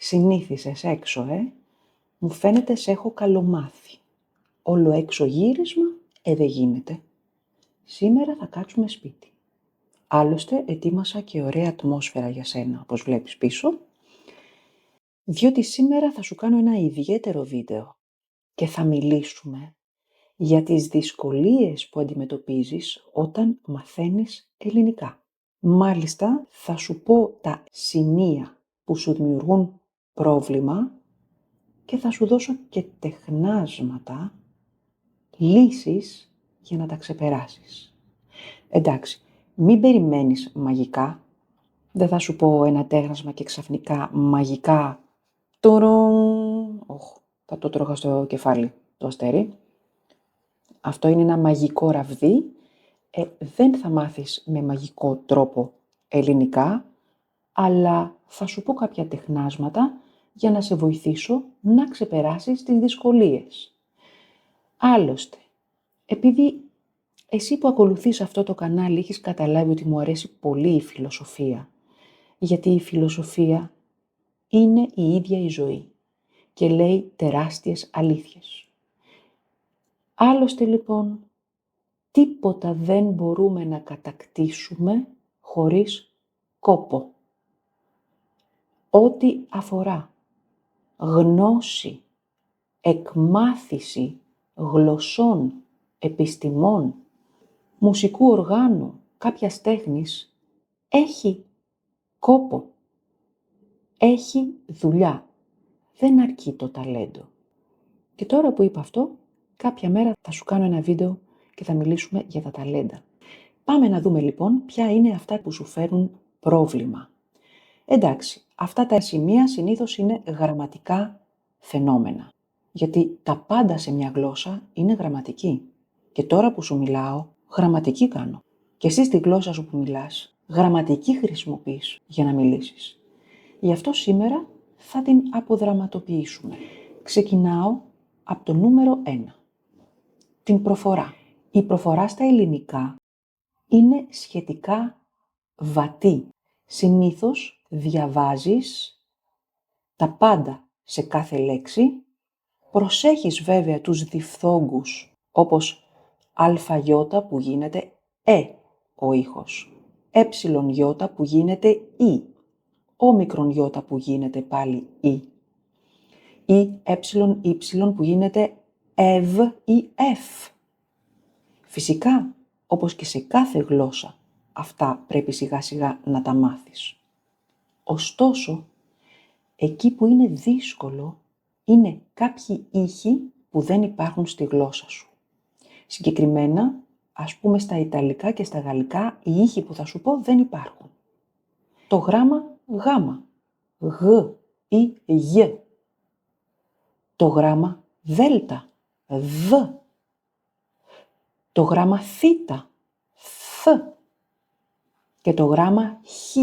Συνήθισες έξω, Μου φαίνεται σε έχω καλομάθει. Όλο έξω γύρισμα, δεν γίνεται. Σήμερα θα κάτσουμε σπίτι. Άλλωστε, ετοίμασα και ωραία ατμόσφαιρα για σένα, όπως βλέπεις πίσω, διότι σήμερα θα σου κάνω ένα ιδιαίτερο βίντεο και θα μιλήσουμε για τις δυσκολίες που αντιμετωπίζεις όταν μαθαίνεις ελληνικά. Μάλιστα, θα σου πω τα σημεία που σου δημιουργούν πρόβλημα και θα σου δώσω και τεχνάσματα, λύσεις για να τα ξεπεράσεις. Εντάξει, μην περιμένεις μαγικά. Δεν θα σου πω ένα τέχνασμα και ξαφνικά μαγικά θα το τρώγα στο κεφάλι το αστέρι. Αυτό είναι ένα μαγικό ραβδί. Δεν θα μάθεις με μαγικό τρόπο ελληνικά, αλλά θα σου πω κάποια τεχνάσματα για να σε βοηθήσω να ξεπεράσεις τις δυσκολίες. Άλλωστε, επειδή εσύ που ακολουθείς αυτό το κανάλι έχεις καταλάβει ότι μου αρέσει πολύ η φιλοσοφία, γιατί η φιλοσοφία είναι η ίδια η ζωή και λέει τεράστιες αλήθειες. Άλλωστε λοιπόν, τίποτα δεν μπορούμε να κατακτήσουμε χωρίς κόπο. Ό,τι αφορά γνώση, εκμάθηση γλωσσών, επιστημών, μουσικού οργάνου, κάποιας τέχνης, έχει κόπο, έχει δουλειά. Δεν αρκεί το ταλέντο. Και τώρα που είπα αυτό, κάποια μέρα θα σου κάνω ένα βίντεο και θα μιλήσουμε για τα ταλέντα. Πάμε να δούμε λοιπόν ποια είναι αυτά που σου φέρουν πρόβλημα. Εντάξει, αυτά τα σημεία συνήθως είναι γραμματικά φαινόμενα. Γιατί τα πάντα σε μια γλώσσα είναι γραμματική. Και τώρα που σου μιλάω, γραμματική κάνω. Και εσύ στη γλώσσα σου που μιλάς, γραμματική χρησιμοποιείς για να μιλήσεις. Γι' αυτό σήμερα θα την αποδραματοποιήσουμε. Ξεκινάω από το νούμερο 1. Την προφορά. Η προφορά στα ελληνικά είναι σχετικά βατή. Συνήθως διαβάζεις τα πάντα σε κάθε λέξη. Προσέχεις βέβαια τους διφθόγκους, όπως αι που γίνεται ο ήχος, αι που γίνεται ι, όμικρον ι που γίνεται πάλι ι, ή αι που γίνεται ευ ή εφ. Φυσικά, όπως και σε κάθε γλώσσα, αυτά πρέπει σιγά σιγά να τα μάθεις. Ωστόσο, εκεί που είναι δύσκολο είναι κάποιοι ήχοι που δεν υπάρχουν στη γλώσσα σου. Συγκεκριμένα, ας πούμε στα Ιταλικά και στα Γαλλικά, οι ήχοι που θα σου πω δεν υπάρχουν. Το γράμμα γάμα, γ ή γ. Το γράμμα δέλτα, δ. Το γράμμα θήτα, θ. Και το γράμμα χ,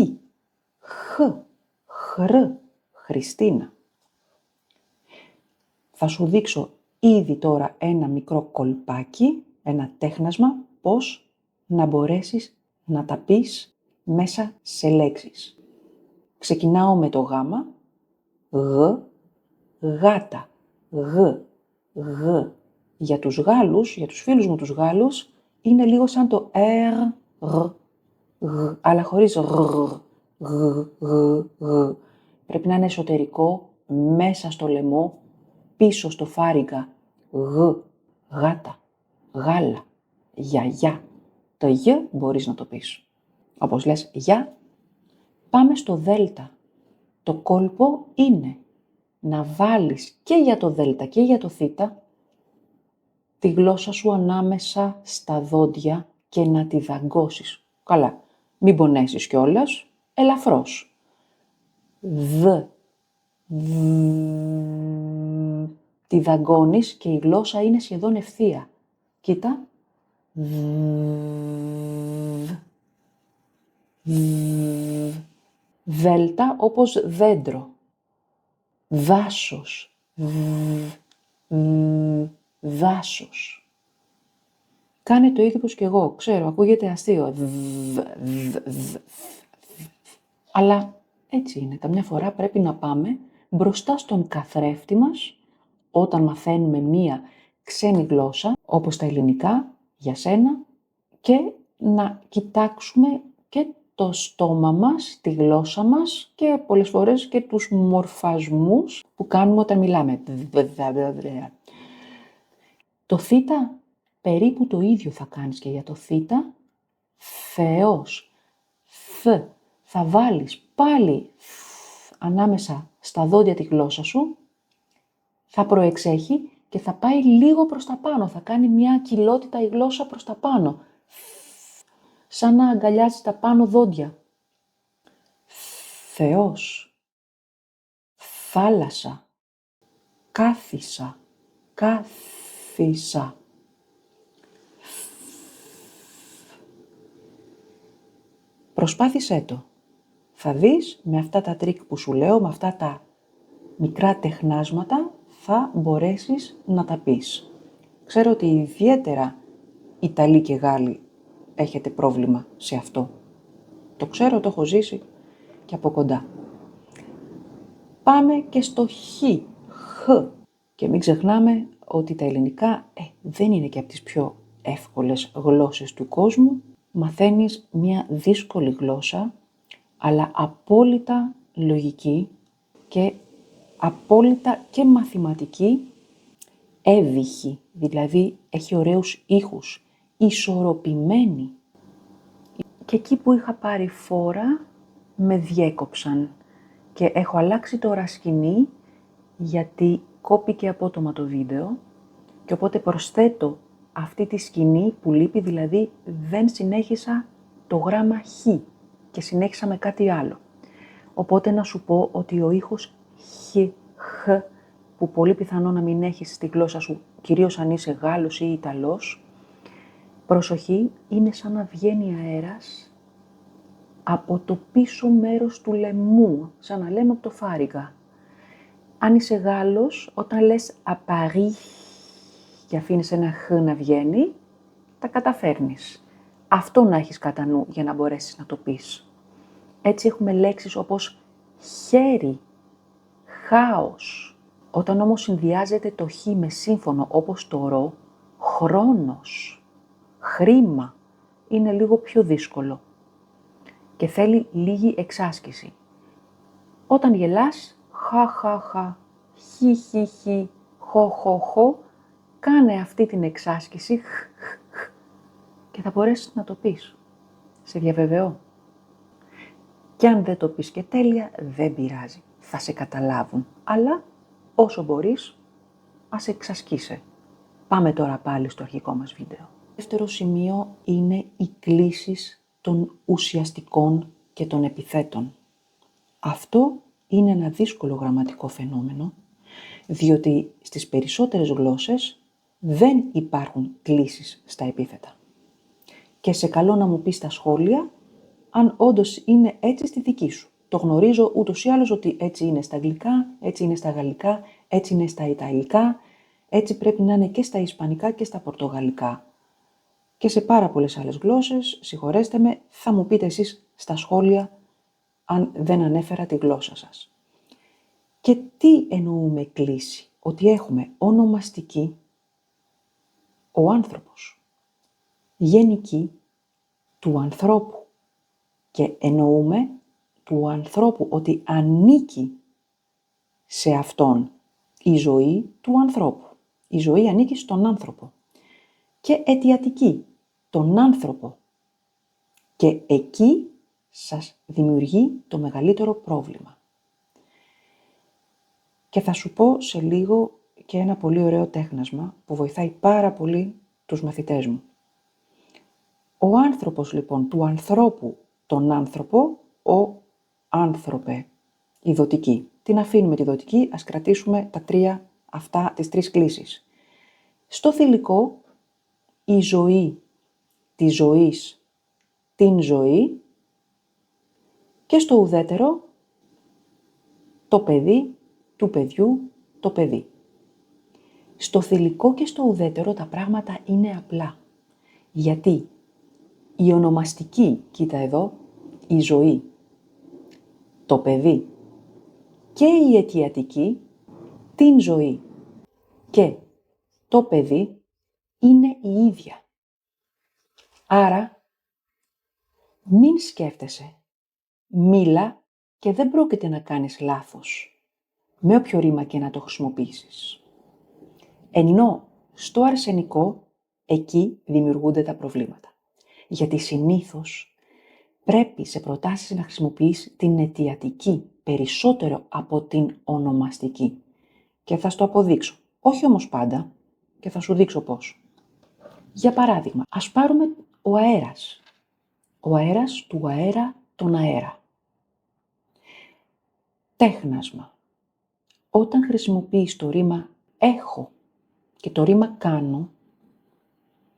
χ, χρ, Χριστίνα. Θα σου δείξω ήδη τώρα ένα μικρό κολπάκι, ένα τέχνασμα, πώς να μπορέσεις να τα πεις μέσα σε λέξεις. Ξεκινάω με το γάμα, γ, γάτα, γ, γ. Για τους Γάλλους, για τους φίλους μου τους Γάλλους, είναι λίγο σαν το r, r, γ, αλλά χωρίς ρ, γ, γ, γ. Πρέπει να είναι εσωτερικό, μέσα στο λαιμό, πίσω στο φάριγγα, γ, γάτα, γάλα, γιαγιά. Το γ μπορείς να το πεις. Όπως λες για. Πάμε στο δέλτα. Το κόλπο είναι να βάλεις και για το δέλτα και για το θήτα τη γλώσσα σου ανάμεσα στα δόντια και να τη δαγκώσεις. Καλά, μην πονέσεις κιόλας, ελαφρώς. Δ. Τη δαγκώνεις και η γλώσσα είναι σχεδόν ευθεία. Κοίτα. Δέλτα όπως δέντρο. Δάσος. Δάσος. Κάνε το ίδιο πως κι εγώ. Ξέρω, ακούγεται αστείο. Αλλά έτσι είναι. Καμιά φορά πρέπει να πάμε μπροστά στον καθρέφτη μας, όταν μαθαίνουμε μία ξένη γλώσσα, όπως τα ελληνικά, για σένα, και να κοιτάξουμε και το στόμα μας, τη γλώσσα μας και πολλές φορές και τους μορφασμούς που κάνουμε όταν μιλάμε. Το θήτα περίπου το ίδιο θα κάνεις και για το θήτα. Θεός. Θα βάλεις πάλι ανάμεσα στα δόντια τη γλώσσα σου, θα προεξέχει και θα πάει λίγο προς τα πάνω. Θα κάνει μια κοιλότητα η γλώσσα προς τα πάνω. Σαν να αγκαλιάζει τα πάνω δόντια. Θεός. Θάλασσα. Κάθισα. Κάθισα. Προσπάθησέ το. Θα δεις με αυτά τα τρίκ που σου λέω, με αυτά τα μικρά τεχνάσματα, θα μπορέσεις να τα πεις. Ξέρω ότι ιδιαίτερα Ιταλοί και Γάλλοι έχετε πρόβλημα σε αυτό. Το ξέρω, το έχω ζήσει και από κοντά. Πάμε και στο χ. Και μην ξεχνάμε ότι τα ελληνικά δεν είναι και από τις πιο εύκολες γλώσσες του κόσμου. Μαθαίνεις μια δύσκολη γλώσσα, αλλά απόλυτα λογική και απόλυτα και μαθηματική, έβυχη, δηλαδή έχει ωραίους ήχους, ισορροπημένη. Και εκεί που είχα πάρει φόρα, με διέκοψαν και έχω αλλάξει τώρα σκηνή, γιατί κόπηκε απότομα το βίντεο και οπότε προσθέτω αυτή τη σκηνή που λείπει, δηλαδή δεν συνέχισα το γράμμα χ και συνέχισα με κάτι άλλο. Οπότε να σου πω ότι ο ήχος χ, που πολύ πιθανό να μην έχεις στη γλώσσα σου, κυρίως αν είσαι Γάλλος ή Ιταλός, προσοχή, είναι σαν να βγαίνει αέρας από το πίσω μέρος του λαιμού, σαν να λέμε από το φάριγγα. Αν είσαι Γάλλος, όταν λες à Paris και αφήνεις ένα χ να βγαίνει, τα καταφέρνεις. Αυτό να έχεις κατά νου για να μπορέσεις να το πεις. Έτσι έχουμε λέξεις όπως χέρι, χάος. Όταν όμως συνδυάζεται το χ με σύμφωνο όπως το ρο, χρόνος, χρήμα, είναι λίγο πιο δύσκολο και θέλει λίγη εξάσκηση. Όταν γελάς, χα, χι, χω, κάνε αυτή την εξάσκηση και θα μπορέσεις να το πεις. Σε διαβεβαιώ. Και αν δεν το πεις και τέλεια, δεν πειράζει. Θα σε καταλάβουν. Αλλά όσο μπορείς, ας εξασκείσαι. Πάμε τώρα πάλι στο αρχικό μας βίντεο. Δεύτερο σημείο είναι οι κλίσεις των ουσιαστικών και των επιθέτων. Αυτό είναι ένα δύσκολο γραμματικό φαινόμενο, διότι στις περισσότερες γλώσσες δεν υπάρχουν κλίσεις στα επίθετα. Και σε καλώ να μου πεις στα σχόλια αν όντως είναι έτσι στη δική σου. Το γνωρίζω ούτως ή άλλως ότι έτσι είναι στα αγγλικά, έτσι είναι στα γαλλικά, έτσι είναι στα ιταλικά, έτσι πρέπει να είναι και στα ισπανικά και στα πορτογαλικά. Και σε πάρα πολλές άλλες γλώσσες, συγχωρέστε με, θα μου πείτε εσείς στα σχόλια αν δεν ανέφερα τη γλώσσα σας. Και τι εννοούμε κλίση? Ότι έχουμε ονομαστική, ο άνθρωπος, γενική, του ανθρώπου. Και εννοούμε του ανθρώπου ότι ανήκει σε αυτόν η ζωή του ανθρώπου. Η ζωή ανήκει στον άνθρωπο. Και αιτιατική, τον άνθρωπο. Και εκεί σας δημιουργεί το μεγαλύτερο πρόβλημα. Και θα σου πω σε λίγο και ένα πολύ ωραίο τέχνασμα που βοηθάει πάρα πολύ τους μαθητές μου. Ο άνθρωπος λοιπόν, του ανθρώπου, τον άνθρωπο, ο άνθρωπε, η δοτική. Την αφήνουμε τη δοτική, ας κρατήσουμε τις τρεις κλίσεις. Στο θηλυκό, η ζωή της ζωής, την ζωή, και στο ουδέτερο, το παιδί, του παιδιού, το παιδί. Στο θηλυκό και στο ουδέτερο τα πράγματα είναι απλά. Γιατί η ονομαστική, κοίτα εδώ, η ζωή, το παιδί και η αιτιατική την ζωή. Και το παιδί είναι η ίδια. Άρα, μην σκέφτεσαι. Μίλα και δεν πρόκειται να κάνεις λάθος, με όποιο ρήμα και να το χρησιμοποιήσεις. Ενώ στο αρσενικό, εκεί δημιουργούνται τα προβλήματα. Γιατί συνήθως πρέπει σε προτάσεις να χρησιμοποιείς την αιτιατική περισσότερο από την ονομαστική. Και θα στο αποδείξω. Όχι όμως πάντα, και θα σου δείξω πώς. Για παράδειγμα, ας πάρουμε ο αέρας. Ο αέρας του αέρα τον αέρα. Τέχνασμα. Όταν χρησιμοποιείς το ρήμα έχω και το ρήμα κάνω,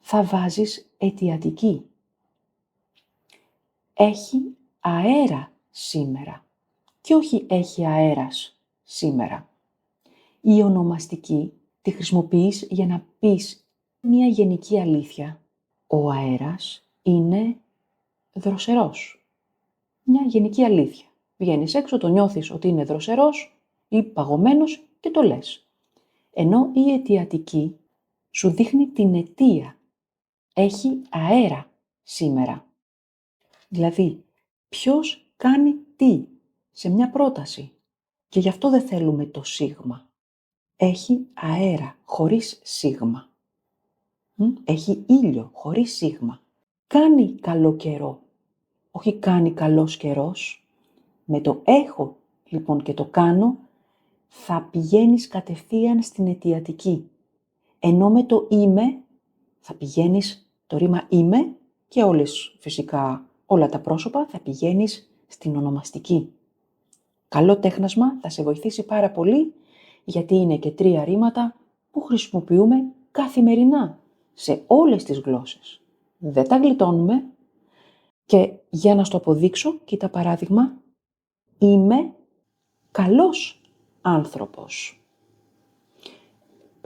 θα βάζεις αιτιατική. Έχει αέρα σήμερα και όχι έχει αέρας σήμερα. Η ονομαστική τη χρησιμοποιείς για να πεις μια γενική αλήθεια. Ο αέρας είναι δροσερός. Μια γενική αλήθεια. Βγαίνεις έξω, το νιώθεις ότι είναι δροσερός ή παγωμένος και το λες. Ενώ η αιτιατική σου δείχνει την αιτία. Έχει αέρα σήμερα. Δηλαδή, ποιος κάνει τι σε μια πρόταση. Και γι' αυτό δεν θέλουμε το σίγμα. Έχει αέρα χωρίς σίγμα. Έχει ήλιο χωρίς σίγμα. Κάνει καλό καιρό. Όχι κάνει καλός καιρός. Με το έχω λοιπόν και το κάνω, θα πηγαίνεις κατευθείαν στην αιτιατική. Ενώ με το είμαι, θα πηγαίνεις το ρήμα είμαι και φυσικά όλα τα πρόσωπα θα πηγαίνεις στην ονομαστική. Καλό τέχνασμα θα σε βοηθήσει πάρα πολύ, γιατί είναι και 3 ρήματα που χρησιμοποιούμε καθημερινά σε όλες τις γλώσσες. Δεν τα γλιτώνουμε και για να στο αποδείξω, κοίτα παράδειγμα, είμαι καλός άνθρωπος.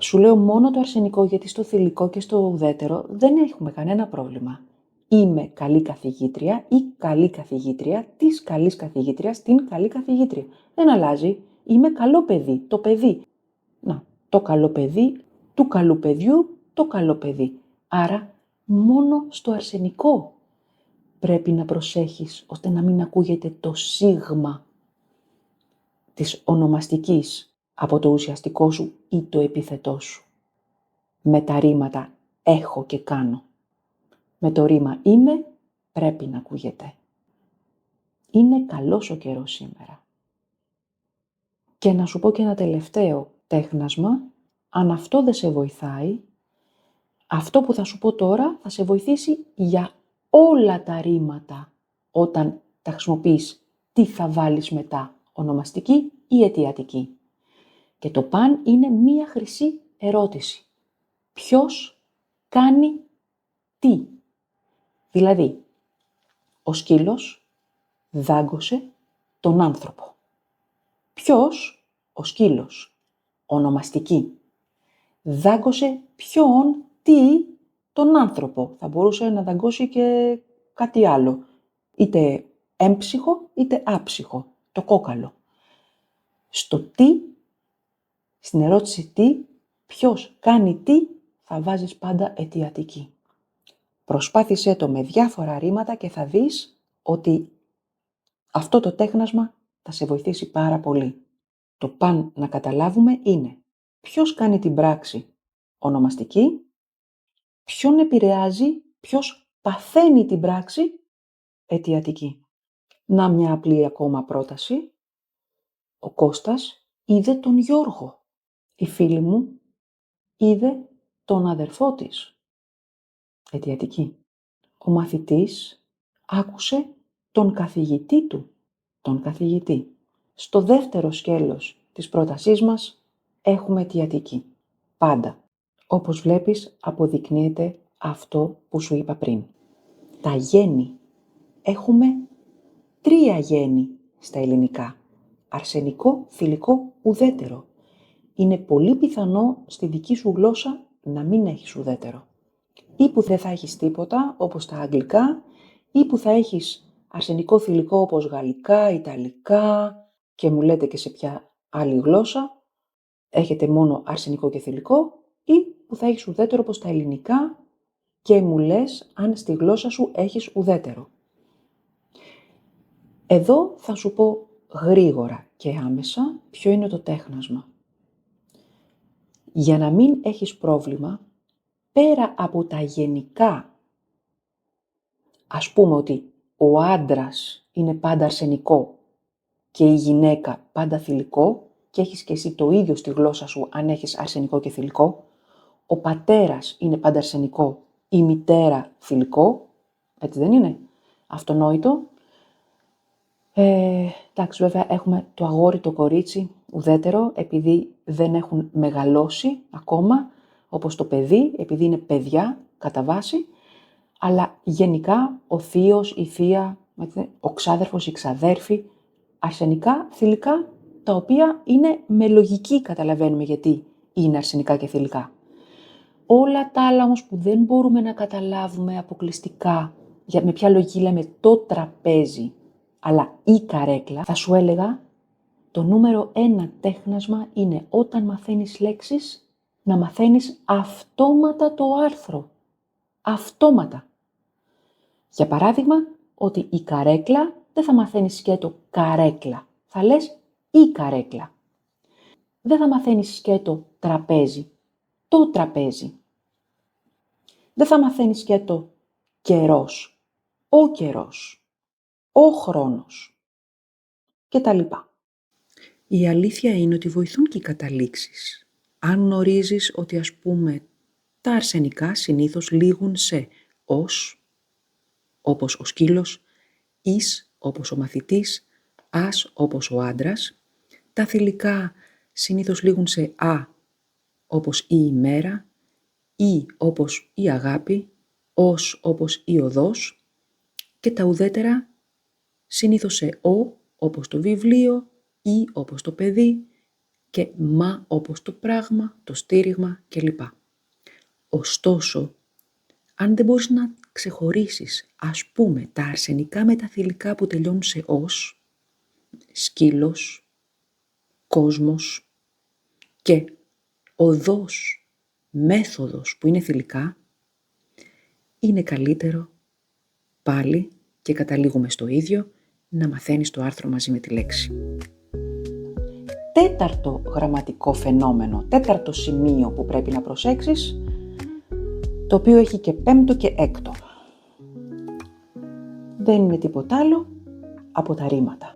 Σου λέω μόνο το αρσενικό, γιατί στο θηλυκό και στο ουδέτερο δεν έχουμε κανένα πρόβλημα. Είμαι καλή καθηγήτρια ή καλή καθηγήτρια της καλής καθηγήτριας την καλή καθηγήτρια. Δεν αλλάζει. Είμαι καλό παιδί, το παιδί. Να, το καλό παιδί, του καλού παιδιού, το καλό παιδί. Άρα, μόνο στο αρσενικό πρέπει να προσέχεις, ώστε να μην ακούγεται το σίγμα της ονομαστικής από το ουσιαστικό σου ή το επιθετό σου. Με τα ρήματα έχω και κάνω. Με το ρήμα είμαι πρέπει να ακούγεται. Είναι καλός ο καιρός σήμερα. Και να σου πω και ένα τελευταίο τέχνασμα, αν αυτό δεν σε βοηθάει, αυτό που θα σου πω τώρα θα σε βοηθήσει για όλα τα ρήματα όταν τα χρησιμοποιείς. Τι θα βάλεις μετά, ονομαστική ή αιτιατική. Και το παν είναι μία χρυσή ερώτηση. Ποιος κάνει τι? Δηλαδή, ο σκύλος δάγκωσε τον άνθρωπο. Ποιος? Ο σκύλος. Ονομαστική. Δάγκωσε ποιον, τι, τον άνθρωπο. Θα μπορούσε να δαγκώσει και κάτι άλλο. Είτε έμψυχο, είτε άψυχο. Το κόκαλο. Στο τι, στην ερώτηση τι, ποιος κάνει τι, θα βάζεις πάντα αιτιατική. Προσπάθησέ το με διάφορα ρήματα και θα δεις ότι αυτό το τέχνασμα θα σε βοηθήσει πάρα πολύ. Το παν να καταλάβουμε είναι ποιος κάνει την πράξη ονομαστική, ποιον επηρεάζει, ποιος παθαίνει την πράξη αιτιατική. Να μια απλή ακόμα πρόταση. Ο Κώστας είδε τον Γιώργο. Η φίλη μου είδε τον αδερφό της. Αιτιατική. Ο μαθητής άκουσε τον καθηγητή του. Τον καθηγητή. Στο δεύτερο σκέλος της πρότασής μας έχουμε αιτιατική. Πάντα. Όπως βλέπεις αποδεικνύεται αυτό που σου είπα πριν. Τα γέννη. Έχουμε 3 γέννη στα ελληνικά. Αρσενικό, θηλυκό, ουδέτερο. Είναι πολύ πιθανό στη δική σου γλώσσα να μην έχεις ουδέτερο. Ή που δεν θα έχεις τίποτα, όπως τα αγγλικά, ή που θα έχεις αρσενικό θηλυκό όπως γαλλικά, ιταλικά, και μου λέτε και σε ποια άλλη γλώσσα έχετε μόνο αρσενικό και θηλυκό ή που θα έχεις ουδέτερο όπως τα ελληνικά και μου λες αν στη γλώσσα σου έχεις ουδέτερο. Εδώ θα σου πω γρήγορα και άμεσα ποιο είναι το τέχνασμα. Για να μην έχεις πρόβλημα, πέρα από τα γενικά, ας πούμε ότι ο άντρας είναι πάντα αρσενικό και η γυναίκα πάντα θηλυκό και έχεις και εσύ το ίδιο στη γλώσσα σου αν έχεις αρσενικό και θηλυκό, ο πατέρας είναι πάντα αρσενικό, η μητέρα θηλυκό, έτσι δεν είναι, αυτονόητο. Εντάξει, βέβαια έχουμε το αγόρι, το κορίτσι, ουδέτερο, επειδή δεν έχουν μεγαλώσει ακόμα, όπως το παιδί, επειδή είναι παιδιά κατά βάση, αλλά γενικά ο θείος, η θεία, ο ξάδερφος, η ξαδέρφη, αρσενικά, θηλυκά, τα οποία είναι με λογική καταλαβαίνουμε γιατί είναι αρσενικά και θηλυκά. Όλα τα άλλα όμως που δεν μπορούμε να καταλάβουμε αποκλειστικά, με ποια λογική λέμε το τραπέζι, αλλά η καρέκλα, θα σου έλεγα, το νούμερο 1 τέχνασμα είναι όταν μαθαίνεις λέξεις, να μαθαίνεις αυτόματα το άρθρο. Αυτόματα. Για παράδειγμα, ότι η καρέκλα δεν θα μαθαίνεις σκέτο καρέκλα. Θα λες η καρέκλα. Δεν θα μαθαίνεις σκέτο τραπέζι. Το τραπέζι. Δεν θα μαθαίνεις σκέτο καιρός. Ο καιρός. Ο χρόνος. Και τα λοιπά. Η αλήθεια είναι ότι βοηθούν και οι καταλήξεις. Αν γνωρίζεις ότι ας πούμε τα αρσενικά συνήθως λήγουν σε ως, όπως ο σκύλος, εις, όπως ο μαθητής, ας, όπως ο άντρας, τα θηλυκά συνήθως λήγουν σε α, όπως η ημέρα, ή όπως η αγάπη, ως όπως η οδός και τα ουδέτερα συνήθως σε ο, όπως το βιβλίο, ή όπως το παιδί και μα όπως το πράγμα, το στήριγμα κλπ. Ωστόσο, αν δεν μπορείς να ξεχωρίσεις, ας πούμε, τα αρσενικά με τα θηλυκά που τελειώνουν σε ως, σκύλος, κόσμος και οδός, μέθοδος που είναι θηλυκά, είναι καλύτερο πάλι και καταλήγουμε στο ίδιο να μαθαίνεις το άρθρο μαζί με τη λέξη. Τέταρτο γραμματικό φαινόμενο, τέταρτο σημείο που πρέπει να προσέξεις, το οποίο έχει και πέμπτο και έκτο. Δεν είναι τίποτα άλλο από τα ρήματα.